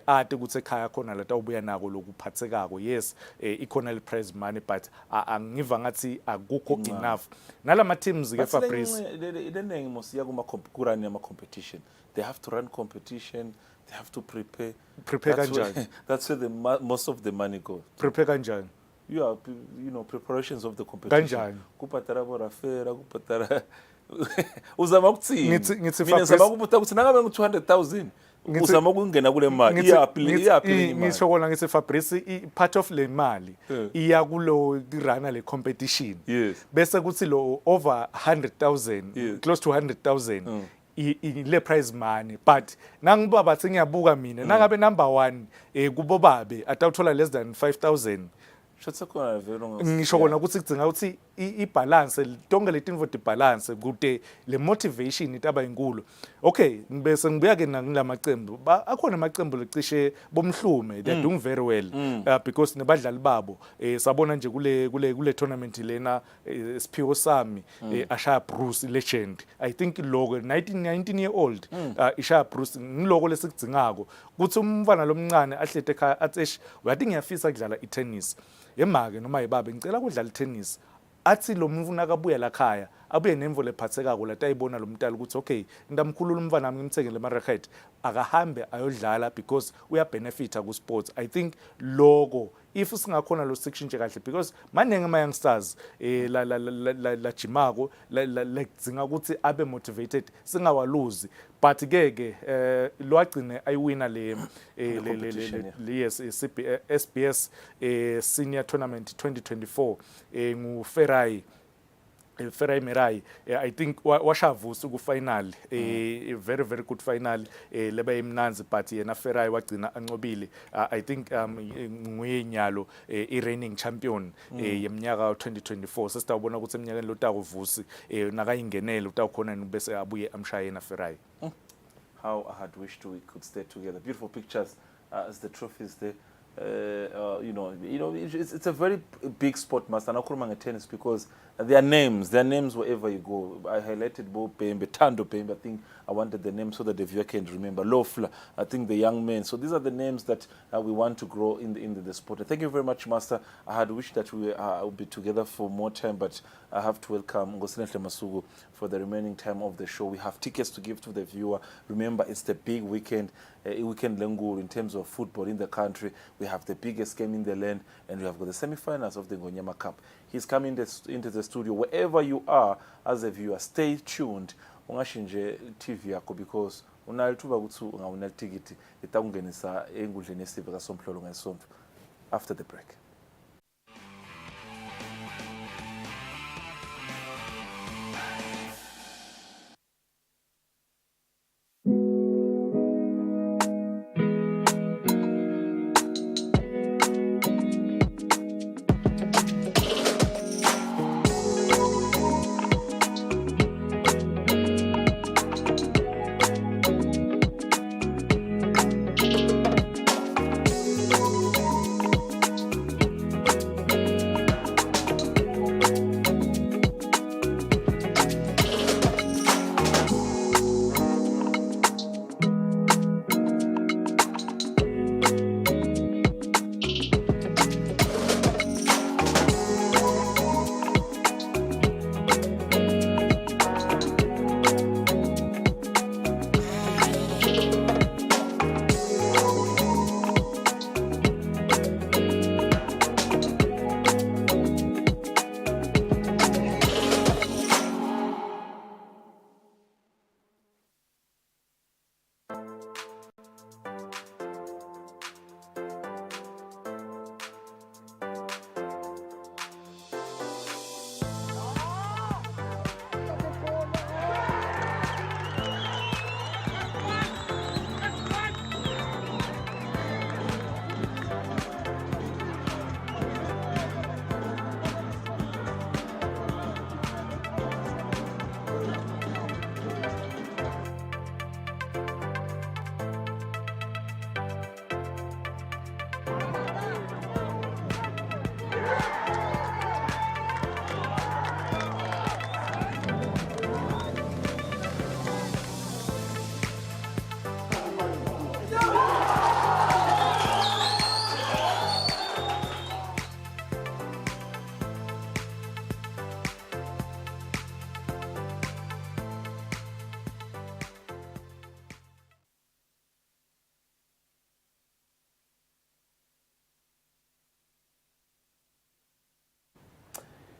ade ukuthi ekhaya khona la tawubuya nako lokuphathekako yes ikhona le prize money but angiva ngathi akukho enough nalama teams ke Fabrice competition. They have to run competition, they have to prepare kanjani. That's where most of the money goes. Prepare kanjani. Preparations of the competition. Kanjani. Kupatara borafera, kupatara uzama ukuthini. Ngithi mina ngizama ukubuta ukuthi nangabe ngu 200,000 uzama ukungena kule mali iyaphila imali ngisho kona ngithi Fabrice part of le mali iya kulo rana le competition Yes. bese kuthi lo over 100,000 close to 100,000 le prize money but nangiba bathi ngiyabuka mina nangabe number 1 kubo babe atawuthola less than 5,000 Shothi khona vele ngisho kona ukuthi kudzinga ukuthi ibalance tonke letinto balance kude le motivation itaba inkulu okay bese ngibuya ke ngilamacembu akhona amacembu lecishe bomhlume they are doing very well because nebadlali babo sabona nje kule tournament lena Siphiwo Sami ashaya Bruce legend I think loko 19 year old ishaya Bruce ngiloko lesikudingako kuthi umfana lomncane ahlete ekhaya athi uyathi ngiyafisa kudlala itennis yemake noma yibaba ngicela ukudlala itennis athi lo muntu nakabuya la khaya abuye nemvo lephathekako la tayibona lo mntala ukuthi okay ntamkhulula umfana nami ngimthengele ama racket akahambe ayodlala because uya benefita ku sports I think logo if singakhona lo section nje kahle because maningi ama youngsters la jimako la kudzinga ukuthi abe motivated singawaluzi but ke lo agcine ayiwina le yes SBS senior tournament 2024 nguFerai Mirai I think washavusa ku final a very very good final leba emnanzi but yena Ferai wagcina anqobile I think nguye nyalo reigning champion yeminyaka 2024 sesitawubona ukuthi eminyakeni lo takuvusi nakayingenele utawukhona bese abuye amshaye yena Ferai. How I had wished we could stay together. Beautiful pictures as the trophies there. It's a very big sport, Master. Nakurumanga tennis because their names wherever you go. I highlighted Bo Pembe, Tando Pembe. I think I wanted the name so that the viewer can remember. Lofla, I think the young men. So these are the names that we want to grow in the sport. Thank you very much, Master. I had wished that we would be together for more time, but I have to welcome Ngosinehle Masuku for the remaining time of the show. We have tickets to give to the viewer. Remember, it's the big weekend, weekend Lengur in terms of football in the country. We have the biggest game in the land, and we have got the semi-finals of the Ngonyama Cup. He's coming into the studio. Wherever you are as a viewer, stay tuned. Ungashinje TV yako because unalithuba ukuthi ungawina ticket itakungenisa engudleni yesive kaSomhlolo ngesonto after the break.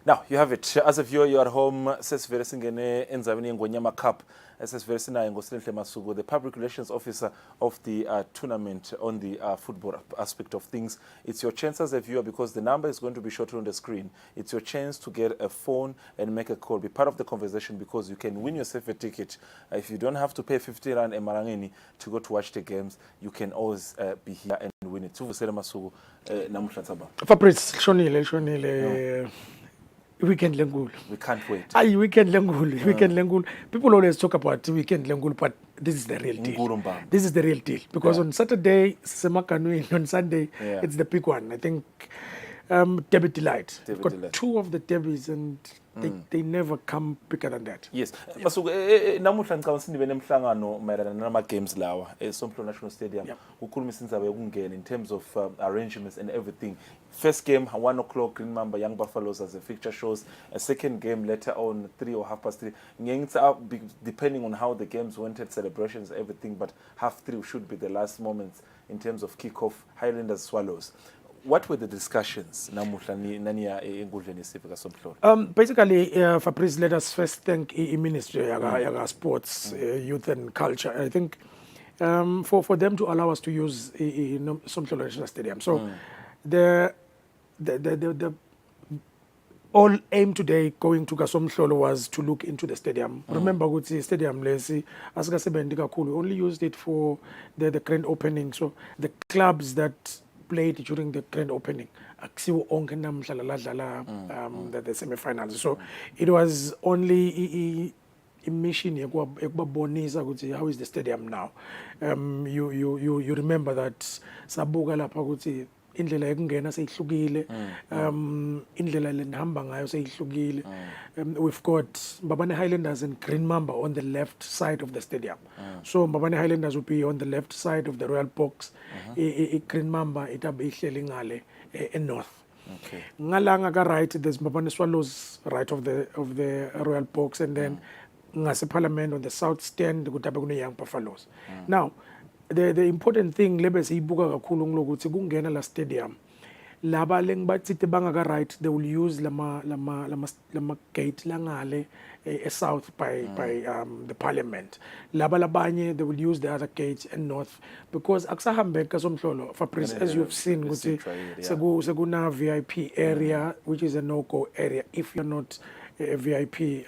Now, you have it. As a viewer, you are at home. Sesivele singene endzabeni yeNgonyama Cup. Sesivele sinaye ngoSilenhle Masuku, the public relations officer of the tournament on the football aspect of things. It's your chance as a viewer, because the number is going to be shot on the screen. It's your chance to get a phone and make a call. Be part of the conversation, because you can win yourself a ticket. If you don't have to pay 50 rand emarangeni to go to watch the games, you can always be here and win it. Sivusele Masuku, namuhla Tsaba. Fabrice, shonile. Weekend Lengul. We can't wait. Weekend Lengul. Weekend Lengul. People always talk about weekend Lengul, but this is the real deal. This is the real deal. Because on Saturday, Semakanui, on Sunday, it's the big one. I think Derby Delight. We've got two of the derbies, and they never come bigger than that. Yes. Masuku, namuhla ngicabanga sinibe nemhlangano mayelana nama games lawa eSomplo National Stadium. Ukhulumisa indaba yokungena in terms of arrangements and everything. First game 1 o'clock, Green Mamba Young Buffaloes as the fixture shows. A second game later on 3 or 3:30. Depending on how the games went at celebrations, everything, but 3:30 should be the last moments in terms of kickoff. Highlanders Swallows. What were the discussions? Basically, Fabrice, let us first thank the Ministry of Sports, Youth and Culture. I think for them to allow us to use Somhlo National Stadium. So the all aim today going to Kasomhlolo was to look into the stadium. Remember, the stadium lesi we only used it for the grand opening. So the clubs that played during the grand opening, the semi-finals. So it was only a mission how is the stadium now. You remember that sabuka lapha ukuthi indlela yokungena seyihlukile, indlela lenihamba ngayo seyihlukile. We've got Mbabane Highlanders and Green Mamba on the left side of the stadium. So Mbabane Highlanders will be on the left side of the Royal Box. Green Mamba itabe ihleli ngale north. Okay. Ngalanga ka right, there's Mbabane Swallows right of the Royal Box, and then ngase Parliament on the south stand kutabe kune Young Buffaloes. Now the important thing lebe siyibuka kakhulu ngilokuthi kungena la stadium laba lengibathi bangaka right, they will use lama gate langale south by the Parliament. Laba labanye they will use the other gate and north, because akusahambe kaSomhlolo Fabrice, as you've seen ukuthi sekuna VIP area which is a no-go area if you're not a VIP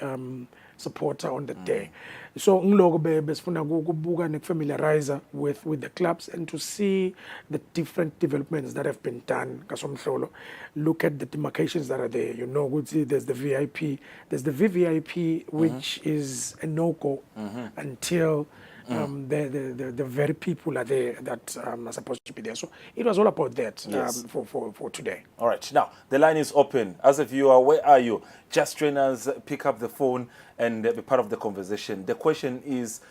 supporter on the day. So ngiloko besifuna ukubuka nekufamiliarize with the clubs and to see the different developments that have been done kaSomhlolo. Look at the demarcations that are there. You know, there's the VIP, there's the VVIP, which is a no-go until the very people are there that are supposed to be there. So it was all about that for today. All right. Now, the line is open. As a viewer, where are you? Just join us, pick up the phone, and be part of the conversation. The question is,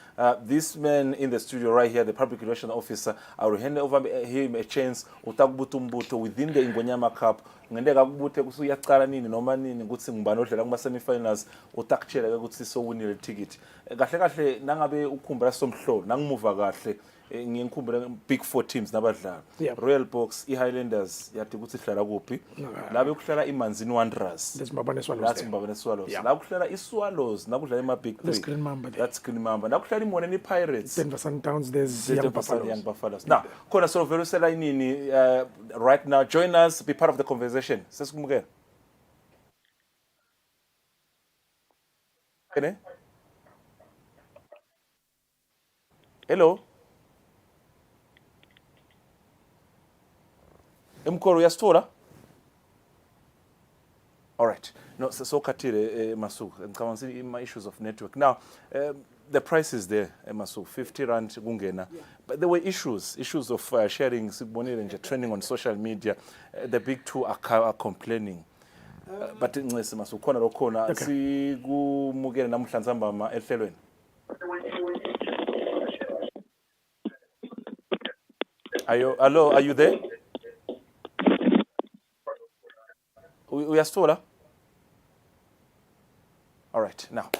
this man in the studio right here, the public relations officer, I will hand over him a chance utakbutumbuto within the Ngonyama Cup. Ngendeka kubute kusuyaqala nini noma nini ukuthi ngibani odlela kuma semi-finals utakutshela ukuthi so winile ticket. Kahle kahle nangabe ukhumbula Somhlolo nangimuva kahle ngikhumbula big four teams nabadlali. Royal Box, Highlanders yathi ukuthi ihlala kuphi. Labe kuhlala iManzini Wanderers. That's Mbabane Swallows. That's Mbabane Swallows. La kuhlala iSwallows nakudlala ema big three. That's Green Mamba. That's Green Mamba. Nakuhlala iMoneni Pirates. Denver Sundowns, there's Young Buffaloes. Now, khona so vele selayinini right now, join us, be part of the conversation. Sesikumukela. Hello. Mkoro uyasithola? All right. No, so Katire Masu, and my issues of network. Now, the price is there, Masu, 50 rand gungena. But there were issues of sharing, and trending on social media. The big two are complaining. But Masu, kona si gumugena namuhlanzamba ma ehlelweni. Hello, are you there? We are still. All right, now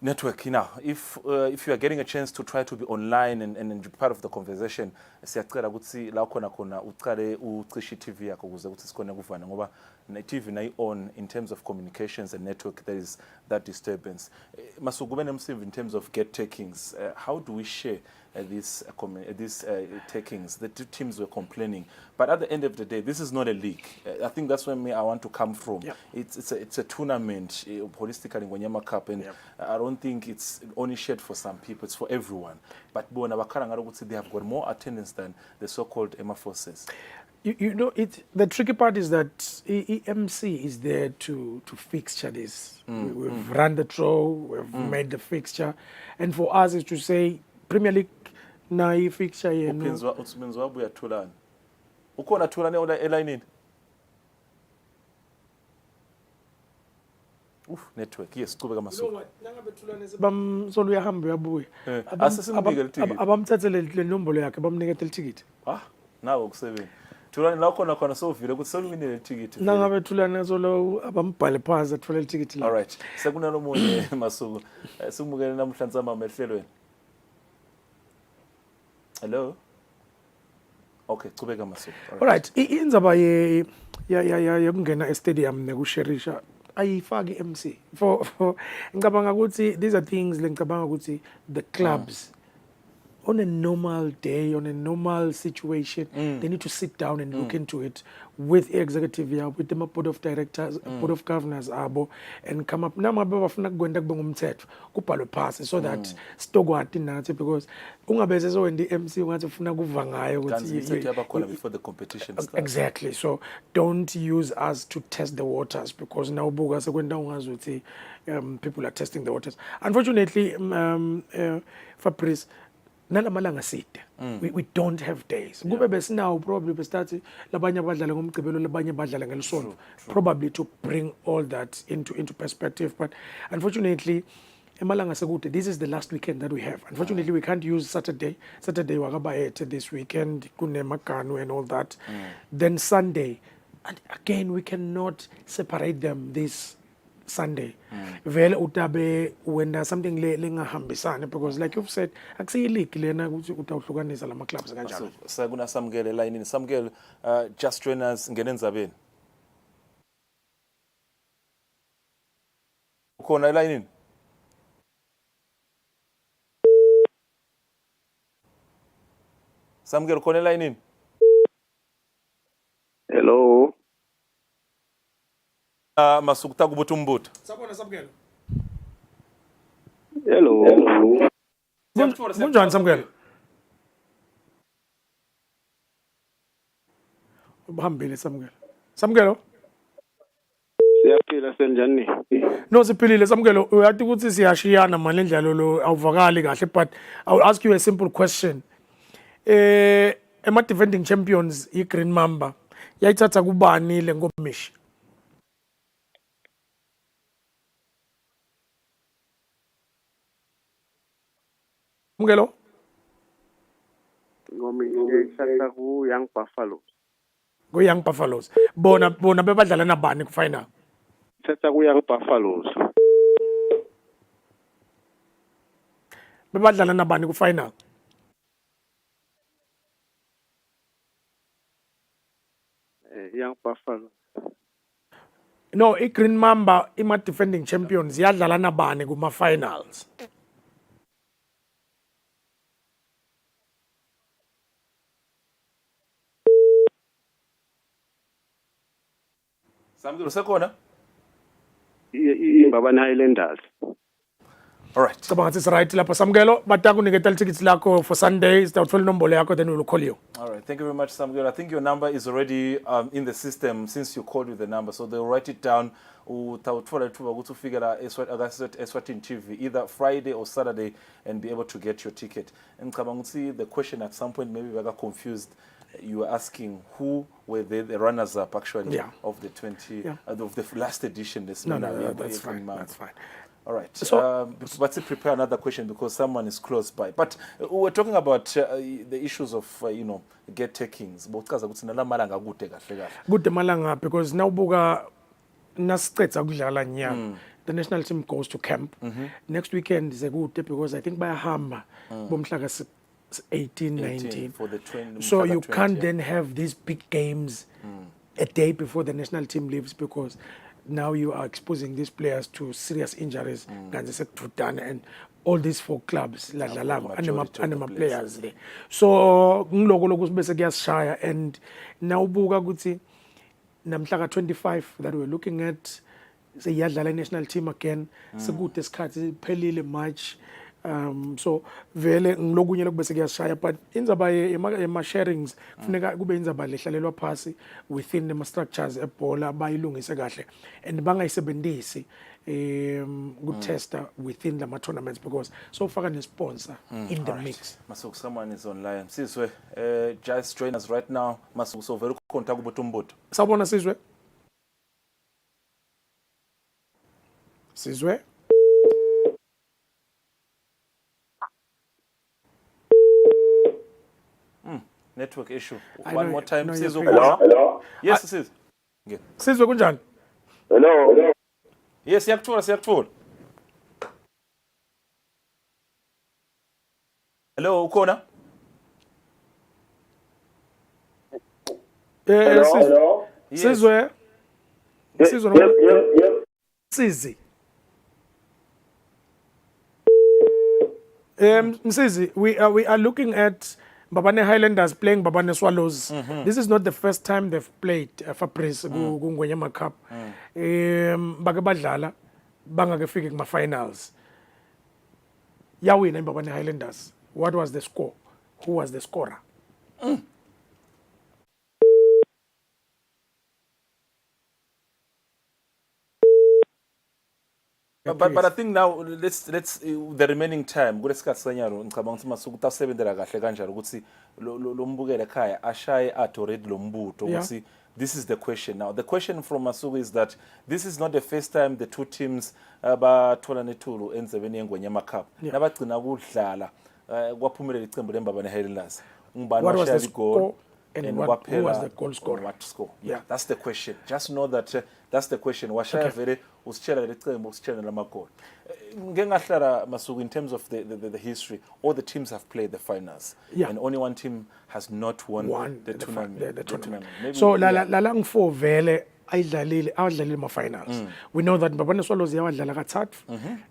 network. Now, if you are getting a chance to try to be online and be part of the conversation, siyacela ukuthi la khona khona uqale ucishe TV yakho ukuze ukuthi sikhone kuvana ngoba TV nayi on in terms of communications and network there is that disturbance. Masukube nemsivi in terms of get takings. How do we share these takings? The two teams were complaining, but at the end of the day, this is not a league. I think that's where I want to come from. Yeah. It's a tournament, holistically Ngonyama Cup, and I don't think it's only shared for some people. It's for everyone. But they have got more attendance than the so-called EMA forces. You know, the tricky part is that EMC is there to fixture this. We've run the draw, we've made the fixture, and for us is to say Premier League na fixture yenu. Upinzwa buya Tulani. Ukona Tulani ola airline. Network. Yes, kubeka masuku. You know what? Nangabe Tulani bamsolo uyahamba uyabuya. Asesimbike leticket. Abamthathele le nombolo yakhe bamnikete leticket. Nawo ku7. Tulani la khona so vile ukuthi solwinile ticket. Nangabe Tulani solo abambhale phansi athole ticket la. All right. Sekunalo munye masuku. Sikumukele namhlanje amamehlelweni. Hello. Okay, chubeka masuku. All right. Indzaba yokungena e-stadium nekusherisha ayifaki MC. For ngicabanga ukuthi these are things ngicabanga ukuthi the clubs on a normal day, on a normal situation, they need to sit down and look into it with executive, with the board of directors, board of governors, and come up. Now, bafuna kwenda kubanga umthetho kubhalwe phansi so that stokwathi nathi because ungabeze so when the MC ungathi ufuna kuva ngayo ukuthi before the competition starts. Exactly. So don't use us to test the waters because now buka sekwenda ungazi ukuthi people are testing the waters. Unfortunately, Fabrice, nalamalanga side we don't have days kube besinawo probably besithathe labanye abadlala ngomgcibelo labanye badlala ngelisonto probably to bring all that into perspective, but unfortunately emalanga sekude this is the last weekend that we have. Unfortunately we can't use Saturday wakabayethe this weekend kunemaganu and all that, then Sunday, and again we cannot separate them this Sunday. Vele utabe when something lengahambisana because like you've said akusiyi league lena ukuthi utawuhlukanisa lama clubs kanjalo. Sakuna Samgele line in Samgele just join us ngene endzabeni. Ukhona line in? Samgele ukhona line in? Hello. Masuku takubuta umbuto. Sabona Samgele. Hello. Kunjani Samgele? Ubahambile Samgele. Samgele? Siyaphila senjani? No siphilile Samgele, uyathi ukuthi siyashiyana manje indlela lo awuvakali kahle, but I will ask you a simple question. Ema defending champions iGreen Mamba yayithatha kubani le ngomishi? Mungelo? Ngomi ngiyithatha ku Young Buffalo. Go Young Buffaloes. Bona bebadlala nabani ku final? Thatha ku Young Buffaloes. Bebadlala nabani ku final? Young Buffalo. No, iGreen Mamba ima defending champions yadlala nabani kuma finals. Samgele usekhona? Imbabane Highlanders. All right. Cabanga it's right lapha Samgelo batakuniketa tickets lakho for Sundays uthola inombolo yakho then we'll call you. All right. Thank you very much, Samgele. I think your number is already in the system since you called with the number, so they'll write it down. Utawuthola ithuba ukuthi ufike la Eswatini TV either Friday or Saturday and be able to get your ticket. And ngicabanga ukuthi the question at some point maybe we got confused. You were asking who were the runners up actually of the 20 of the last edition. No, that's fine. That's fine. All right. So, let's prepare another question because someone is close by. But we're talking about the issues of get takings. Good malanga because now buga nasicetha kudlala nya the national team goes to camp. Next weekend is a good day because I think by Hamba, bomhlaka 18, 19. For the 20, So you 20, can't yeah. then have these big games a day before the national team leaves because now you are exposing these players to serious injuries and all these 4 clubs majority of the anema players. players there. So ngiloko lokhu bese kuyasishaya and now ubuka ukuthi namhla 25 that we're looking at seyadlala national team again sekude isikhathi phelile March. So vele ngilokunye lokubese kuyashaya but indzaba ema sharings kufuneka kube indzaba lehlalelwa phasi within the structures ebhola bayilungise kahle and bangayisebenzisi kutesta within the tournaments because so faka ne-sponsor in the mix. Masuku, someone is online. Sizwe, just join us right now. Masuku, so very contact ubutumbuto. Sawubona Sizwe. Sizwe. Network issue. I One know- more time. no, Sizwe, you're khona? Hello? Yes, Sizwe. Okay. Sizwe kunjani? Hello? Yes, siyakuthola. Hello, ukhona? Sizwe. Hello? Yes. Sizwe. Sizwe Yep. Msizi. Msizi, we are looking at Babane Highlanders playing Babane Swallows. This is not the first time they've played Fabrice Ngwenyama Cup. Bake badlala bangakafiki kuma finals. Yawina Babane Highlanders. What was the score? Who was the scorer? But I think now let's the remaining time kulesikhathi senyaro ngicabanga ukuthi masuku utasebenzela kahle kanjalo ukuthi lo mbukele ekhaya ashaye athi already lo mbuto ukuthi this is the question now. The question from Masuku is that this is not the first time the two teams bathola nethulo endzebeni yeNgwenyama Cup. Nabagcina kudlala kwaphumelela iqembu leMbabane Highlanders. Ngubani What was washaya the igoli score and who kwaphela was the goal scorer? what score? Yeah. Yeah, that's the question. Just know that that's the question. Washaya vele usitshela leqembu usitshela lamagoli. Ngeke ngahlala Masuku in terms of the history, all the teams have played the finals and only one team has not won the tournament. The tournament. Maybe, So lala ngi4 vele ayidlalile ma finals. We know that Mbabane Swallows yawadlala kathathu.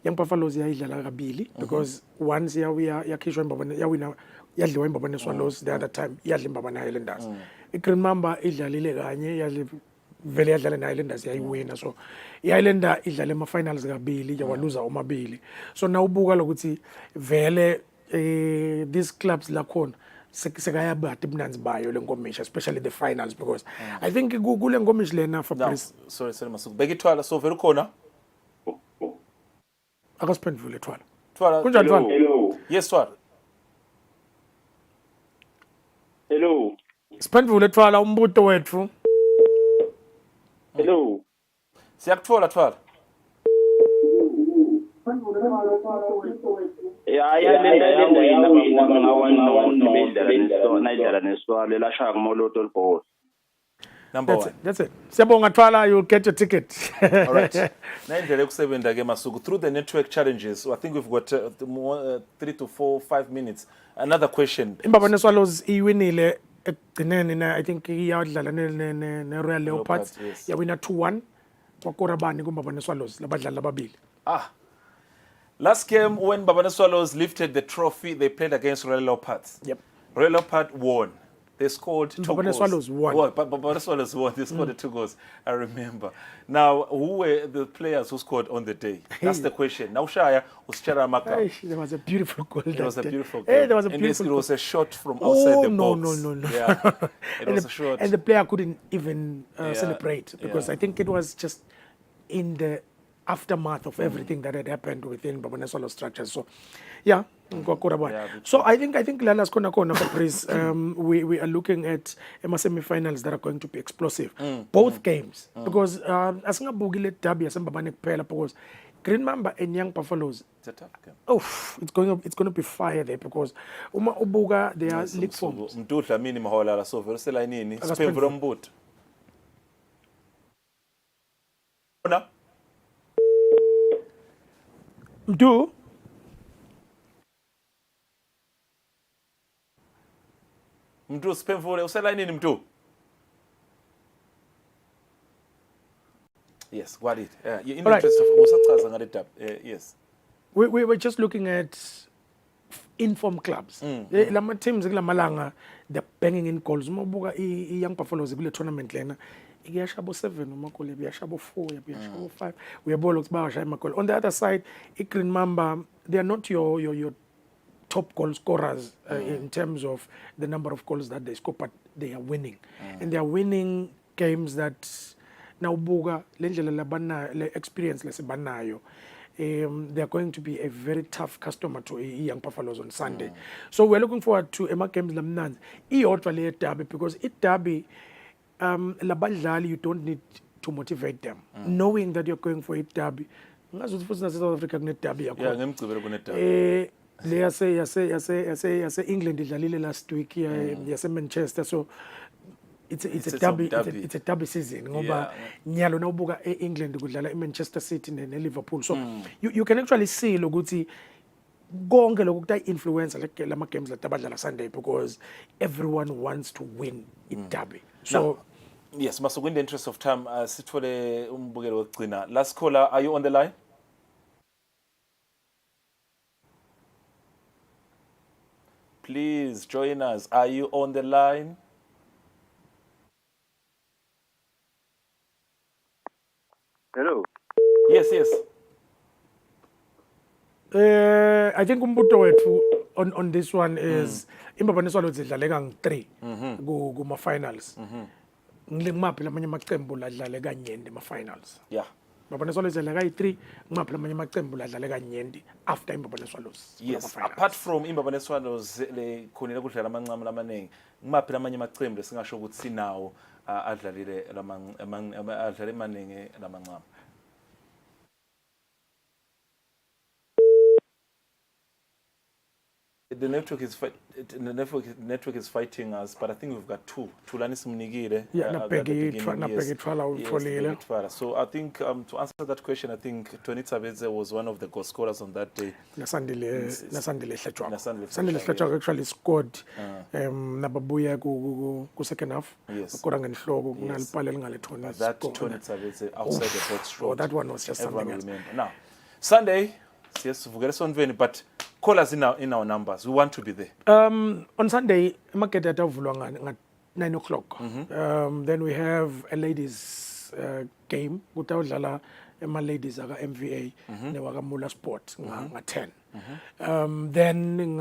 Young Buffaloes yayidlala kabili because once yakhishwa Mbabane yawina yadliwa Mbabane Swallows the other time yadla Mbabane Highlanders. Green Mamba idlalile kanye vele yadlala ne-Highlanders yayiwina so i-Highlander idlala ema-finals kabili yawaluza omabili so nawubuka lokuthi vele these clubs lakhona sekayabada ibunanzi bayo le nkomishi especially the finals because I think kule nkomishi lena Fabrice sorry Masuku bekithwala so vele khona akasiphendule Thwala Thwala Thwala yes Thwala Hello? siphendule Thwala umbuto wethu Hello? siyakuthola Thwala Yalinda yawina nayidlala neswalo elashaya ngumoloto olibhola. number one. That's it. Siyabonga Thwala, you'll get your ticket. All right. Nayindlela yokusebenza ke Masuku through the network challenges. I think we've got 3 to 4, 5 minutes. Another question. Mbabane Swallows iwinile ekugcineni I think iyadlala ne-Royal Leopards. Yes. Yawina 2-1. Kwakora bani kuMbabane Swallows labadlali ababili. Last game when Mbabane Swallows lifted the trophy, they played against Royal Leopards. Yep. Royal Leopard won. They scored 2 goals. Mbabane Swallows won. Mbabane Swallows won. They scored 2 goals. I remember. Now, who were the players who scored on the day? That's the question. Now, Shaya Uschara Maka. There was a beautiful goal. It was a beautiful Hey, goal. there was a And beautiful it was a shot from outside the box. No. Yeah. It was a shot. And the player couldn't even celebrate because I think it was just in the aftermath of everything that had happened within Mbabane Swallows structures. So, yeah. So I think Lala's kona Fabrice, we are looking at semi-finals that are going to be explosive. Both games. Because asingabukile derby yaseMbabane kuphela because Green Mamba and Young Buffaloes. It's a tough game. It's going to be fire there because uma ubuka they are league forms. Mdudla mini mahola so vele selayinini. Siphendula umbuto. Mdu? Mntu sipemvule uselayinini mntu? Yes, got it. In the Alright. interest of usachaza ngale daba. Yes. We were just looking at inform clubs. Lama teams kulamalanga they're banging in goals. Mabuka young Buffaloes kule tournament lena. Iyashabo 7 umakole iyashabo 4 iyashabo 5. We are bollocks bawasha emakole. On the other side, Green Mamba, they are not your top goal scorers in terms of the number of goals that they score, but they are winning. And they are winning games that now buga lendlela labana le experience lesibanayo. They are going to be a very tough customer to young Buffaloes on Sunday. So we're looking forward to Emma games lamnanz. Iyodwa le derby because it derby labadlali you don't need to motivate them. Knowing that you're going for it derby. Ngazuthi futhi nase South Africa kune derby yakho. Yeah, ngemgcibelo kune derby. Le yase England idlalile last week yase Manchester, so it's a derby. It's a derby season ngoba nyalo nawubuka eEngland kudlala eManchester City neLiverpool, so you can actually see lokuthi konke lokhu kuta influence lama games latabadlala Sunday because everyone wants to win in derby. So yes, Masuku, in the interest of time, sithole umbukelo wokugcina. Last caller, are you on the line? Please join us. Are you on the line? Hello. Yes. I think umbuto wethu on this one is imbabane swallows idlaleka nge-3 kuma finals. Ngimaphi lamanye amaqembu ladlale kanyende ma finals. Yeah. Imbabane swallows idlaleka yi-3 ngimaphi lamanye amaqembu ladlale kanyende after imbabane swallows. Yes, apart from imbabane swallows le khonile kudlala amancane lamaningi. Ngimaphi lamanye amaqembu lesingasho ukuthi sinawo adlalile adlale maningi lamancane. The network is fighting us, but I think we've got two. Tulani simnikile. Yeah, napegi. So I think to answer that question, I think Tony Tabeze was one of the goal scorers on that day. Nasandile Hletshwako actually scored nababuya ku second half. Yes. Scoring ngenhloko kunalipale lingalethona. That Tony Tabeze outside the box. Oh, that one was just something else. Now, Sunday, yes, but call us in our numbers. We want to be there. On Sunday, market at 9 o'clock. Then we have a ladies game. Kutawudlala ema ladies aga MVA newaka Mula Sport nga 10. Then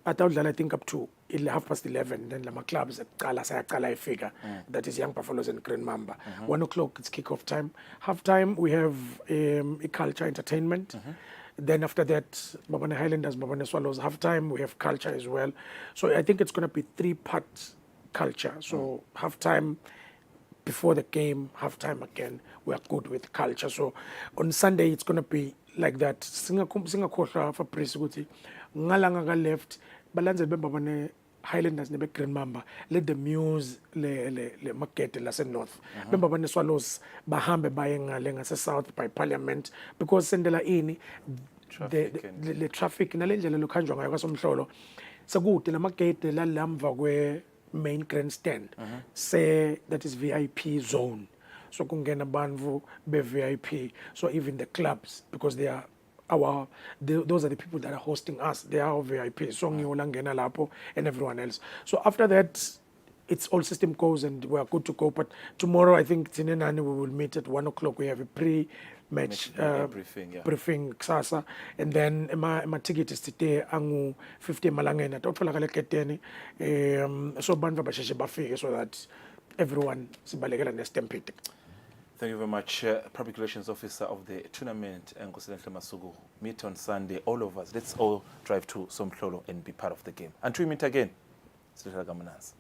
atawudlala I think up to 11:30. Then lama clubs sayaqala ifika. That is Young Buffaloes and Green Mamba. 1 o'clock it's kick-off time. Half time we have a culture entertainment. Then after that, Babane Highlanders, Babane Swallows, half time, we have culture as well. So I think it's going to be 3-part culture. So half time before the game, half time again, we are good with culture. So on Sunday, it's going to be like that. Singakhohlwa for Prisiguti, Ngalanga left, Balanze Babane Highlanders nebe Green Mamba, let the muse le market la north. Bemba bane Swallows bahambe baye ngale ngase south by Parliament because sendela ini the traffic nalendlela lokhanjwa ngayo kwaSomhlolo sekude la magate la lamva kwe main grandstand say that is VIP zone, so kungena bandvu be VIP, so even the clubs because they are those are the people that are hosting us. They are our VIP. So ngiyolangena lapho and everyone else. So after that, it's all system goes and we are good to go. But tomorrow, I think Tinenani we will meet at 1 o'clock. We have a pre-match briefing kusasa, and then my ticket is today angu 50 malangena. Totfolakala keteni. So bantu basheshe bafike so that everyone sibalekela nestempete. Thank you very much, Public Relations Officer of the tournament, Nkosi Masuku. Meet on Sunday, all of us. Let's all drive to Somhlolo and be part of the game. Until we meet again, Sithala Gamanaz.